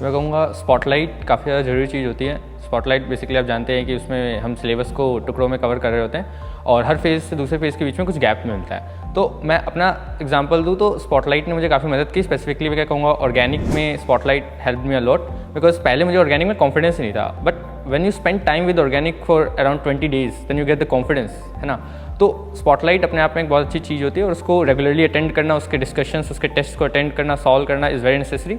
मैं कहूँगा स्पॉटलाइट काफ़ी ज़्यादा ज़रूरी चीज़ होती है। स्पॉटलाइट बेसिकली आप जानते हैं कि उसमें हम सिलेबस को टुकड़ों में कवर कर रहे होते हैं और हर फेज़ से दूसरे फेज़ के बीच में कुछ गैप मिलता है। तो मैं अपना एग्जांपल दूँ तो स्पॉटलाइट ने मुझे काफ़ी मदद की। स्पेसिफिकली मैं क्या कहूँगा, ऑर्गेनिक में spotlight help me a lot, because पहले मुझे ऑर्गेनिक में कॉन्फिडेंस नहीं था, but when you spend time with organic for around 20 days then you get the confidence, है ना। तो स्पॉटलाइट अपने आप में एक बहुत अच्छी चीज़ होती है और उसको रेगुलरली अटेंड करना, उसके डिस्कशंस, उसके टेस्ट को अटेंड करना, सॉल्व करना इज़ वेरी नेसेसरी।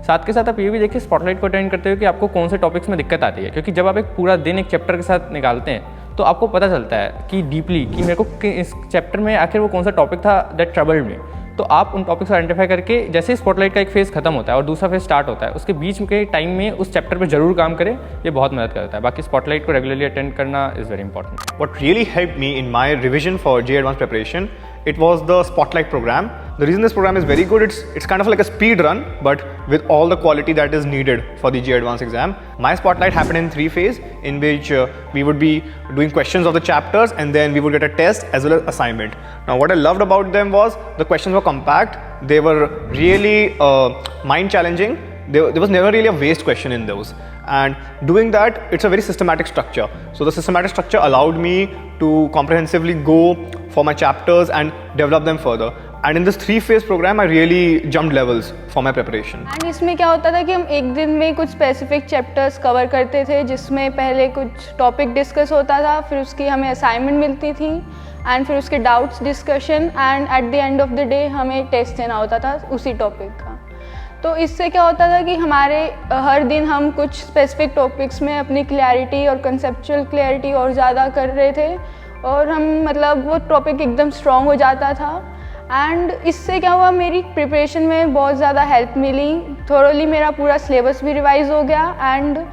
साथ के साथ आप ये भी देखिए स्पॉटलाइट को अटेंड करते हुए कि आपको कौन से टॉपिक्स में दिक्कत आती है, क्योंकि जब आप एक पूरा दिन एक चैप्टर के साथ निकालते हैं तो आपको पता चलता है कि डीपली कि मेरे को इस चैप्टर में आखिर वो कौन सा टॉपिक था दैट ट्रबल्ड मी। तो आप उन टॉपिक्स को आइडेंटिफाई करके जैसे स्पॉटलाइट का एक फेज़ खत्म होता है और दूसरा फेज़ स्टार्ट होता है, उसके बीच के टाइम में उस चैप्टर पे जरूर काम करें, ये बहुत मदद करता है। बाकी स्पॉटलाइट को रेगुलरली अटेंड करना is very important. What really helped me in my revision for JEE Advanced preparation, it was the Spotlight program. The reason this program is very good, it's kind of like a speed run, but with all the quality that is needed for the JEE Advanced exam. My Spotlight happened in 3 phases, in which we would be doing questions of the chapters and then we would get a test as well as assignment. Now what I loved about them was the questions were compact, they were really mind challenging. There was never really a waste question in those, and doing that, it's a very systematic structure. So the systematic structure allowed me to comprehensively go for my chapters and develop them further. And in this 3-phase program, I really jumped levels for my preparation. And इसमें क्या होता था कि हम एक दिन में कुछ स्पेसिफिक चैप्टर्स कवर करते थे, जिसमें पहले कुछ टॉपिक डिस्कस होता था, फिर उसकी हमें असाइनमेंट मिलती थी एंड फिर उसके doubts discussion, and at the end of the day हमें टेस्ट देना होता था उसी टॉपिक का। तो इससे क्या होता था कि हमारे हर दिन हम कुछ स्पेसिफिक टॉपिक्स में अपनी क्लैरिटी और कंसेप्चुअल क्लैरिटी और ज़्यादा कर रहे थे और हम मतलब वो टॉपिक एकदम स्ट्रॉन्ग हो जाता था। एंड इससे क्या हुआ, मेरी प्रिपरेशन में बहुत ज़्यादा हेल्प मिली। थोरोली मेरा पूरा सिलेबस भी रिवाइज हो गया एंड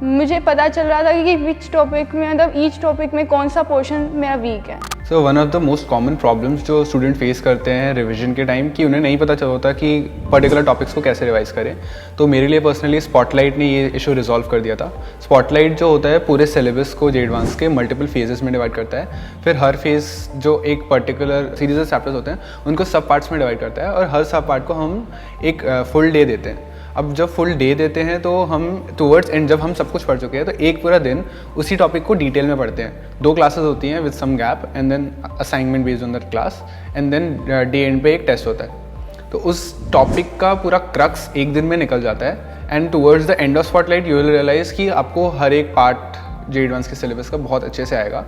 मुझे पता चल रहा था कि विच टॉपिक में, मतलब ईच टॉपिक में कौन सा पोर्शन मेरा वीक है। So one of the most common problems जो स्टूडेंट फेस करते हैं रिवीजन के टाइम, कि उन्हें नहीं पता चल होता कि पर्टिकुलर टॉपिक्स को कैसे रिवाइज करें। तो मेरे लिए पर्सनली स्पॉटलाइट ने ये इशू रिजॉल्व कर दिया था। स्पॉटलाइट जो होता है पूरे सिलेबस को JEE एडवांस के मल्टीपल फेजेस में डिवाइड करता है, फिर हर फेज जो एक पर्टिकुलर सीरीज ऑफ चैप्टर्स होते हैं उनको सब पार्ट्स में डिवाइड करता है और हर सब पार्ट को हम एक फुल डे देते हैं। अब जब फुल डे देते हैं तो हम टूवर्ड्स एंड जब हम सब कुछ पढ़ चुके हैं तो एक पूरा दिन उसी टॉपिक को डिटेल में पढ़ते हैं। 2 क्लासेस होती हैं with some gap and then assignment based on that class and then day end पे एक टेस्ट होता है। तो उस टॉपिक का पूरा क्रक्स एक दिन में निकल जाता है and towards the end of spotlight you will realise कि आपको हर एक पार्ट JEE एडवांस के सिलेबस का बहुत अच्छे से आएगा।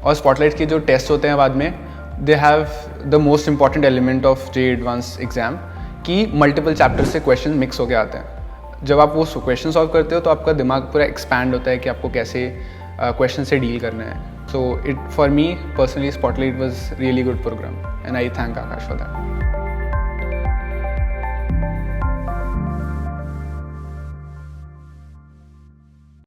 और स्पॉटलाइट के जो टेस्ट होते हैं बाद में, they have the most important element of JEE advance exam कि मल्टीपल चैप्टर से क्वेश्चन मिक्स होके आते हैं। जब आप वो क्वेश्चन सॉल्व करते हो तो आपका दिमाग पूरा एक्सपैंड होता है कि आपको कैसे क्वेश्चन से डील करना है। So it for me personally spotlight was really good programme and I thank Aakash for that.